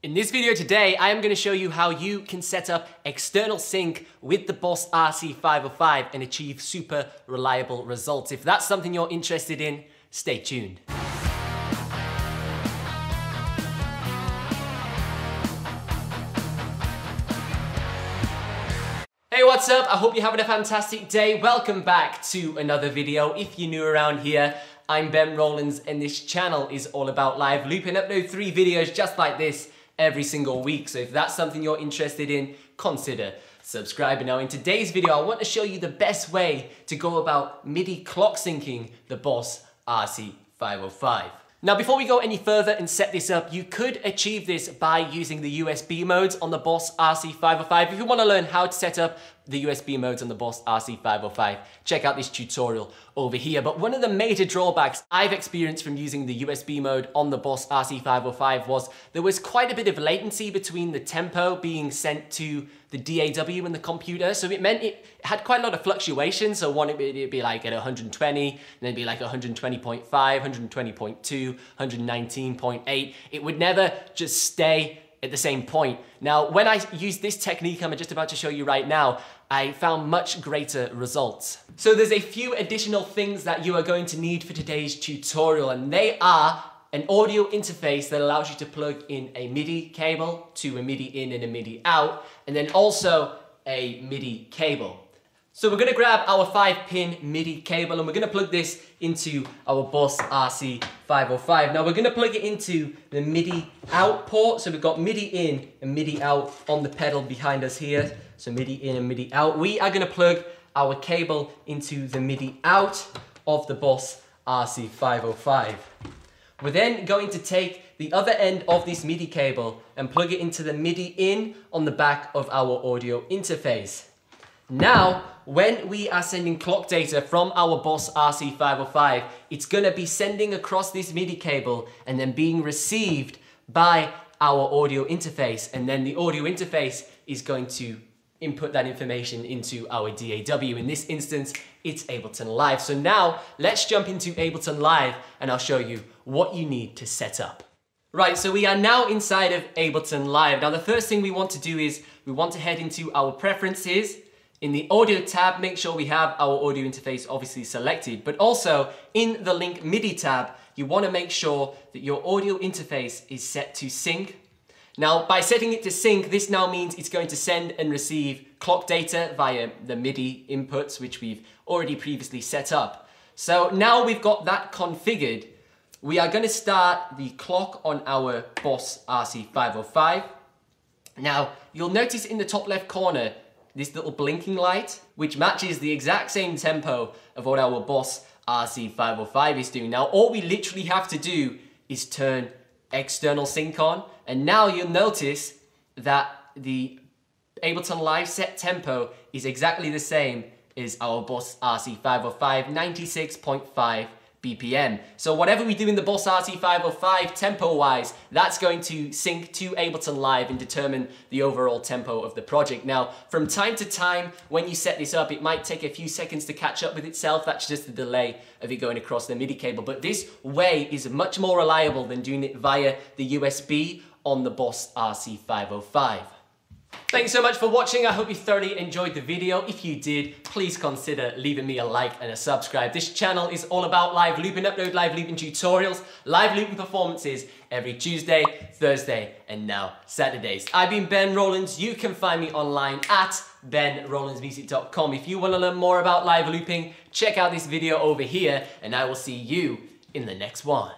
In this video today, I am going to show you how you can set up external sync with the Boss RC-505 and achieve super reliable results. If that's something you're interested in, stay tuned. Hey, what's up? I hope you're having a fantastic day. Welcome back to another video. If you're new around here, I'm Ben Rowlands and this channel is all about live looping. I upload 3 videos just like this every single week. So if that's something you're interested in, consider subscribing. Now in today's video, I want to show you the best way to go about MIDI clock syncing the Boss RC-505. Now before we go any further and set this up, you could achieve this by using the USB modes on the Boss RC-505. If you want to learn how to set up the USB modes on the Boss RC-505, check out this tutorial over here. But one of the major drawbacks I've experienced from using the USB mode on the Boss RC-505 was there was quite a bit of latency between the tempo being sent to the DAW in the computer. So it meant it had quite a lot of fluctuation. So it'd be like at 120, and then it'd be like 120.5, 120.2, 119.8. It would never just stay at the same point. Now, when I use this technique I'm just about to show you right now, I found much greater results. So there's a few additional things that you are going to need for today's tutorial, and they are an audio interface that allows you to plug in a MIDI cable to a MIDI in and a MIDI out, and then also a MIDI cable. So we're going to grab our 5-pin MIDI cable and we're going to plug this into our Boss RC-505. Now we're going to plug it into the MIDI out port. So we've got MIDI in and MIDI out on the pedal behind us here. So MIDI in and MIDI out. We are going to plug our cable into the MIDI out of the Boss RC-505. We're then going to take the other end of this MIDI cable and plug it into the MIDI in on the back of our audio interface. Now, when we are sending clock data from our Boss RC-505, it's going to be sending across this MIDI cable and then being received by our audio interface. And then the audio interface is going to input that information into our DAW. In this instance, it's Ableton Live. So now, let's jump into Ableton Live and I'll show you what you need to set up. Right, so we are now inside of Ableton Live. Now, the first thing we want to do is we want to head into our preferences. In the audio tab, make sure we have our audio interface obviously selected, but also in the link MIDI tab, you want to make sure that your audio interface is set to sync. Now, by setting it to sync, this now means it's going to send and receive clock data via the MIDI inputs, which we've already previously set up. So now we've got that configured, we are going to start the clock on our Boss RC-505. Now, you'll notice in the top left corner, this little blinking light, which matches the exact same tempo of what our Boss RC-505 is doing. Now, all we literally have to do is turn external sync on, and now you'll notice that the Ableton Live set tempo is exactly the same as our Boss RC-505, 96.5 BPM. So whatever we do in the Boss RC-505 tempo-wise, that's going to sync to Ableton Live and determine the overall tempo of the project. Now, from time to time, when you set this up, it might take a few seconds to catch up with itself. That's just the delay of it going across the MIDI cable. But this way is much more reliable than doing it via the USB on the Boss RC-505. Thanks so much for watching. I hope you thoroughly enjoyed the video. If you did, please consider leaving me a like and a subscribe. This channel is all about live looping. Upload live looping tutorials, live looping performances every Tuesday, Thursday, and now Saturdays. I've been Ben Rowlands. You can find me online at benrowlandsmusic.com. If you want to learn more about live looping, check out this video over here, and I will see you in the next one.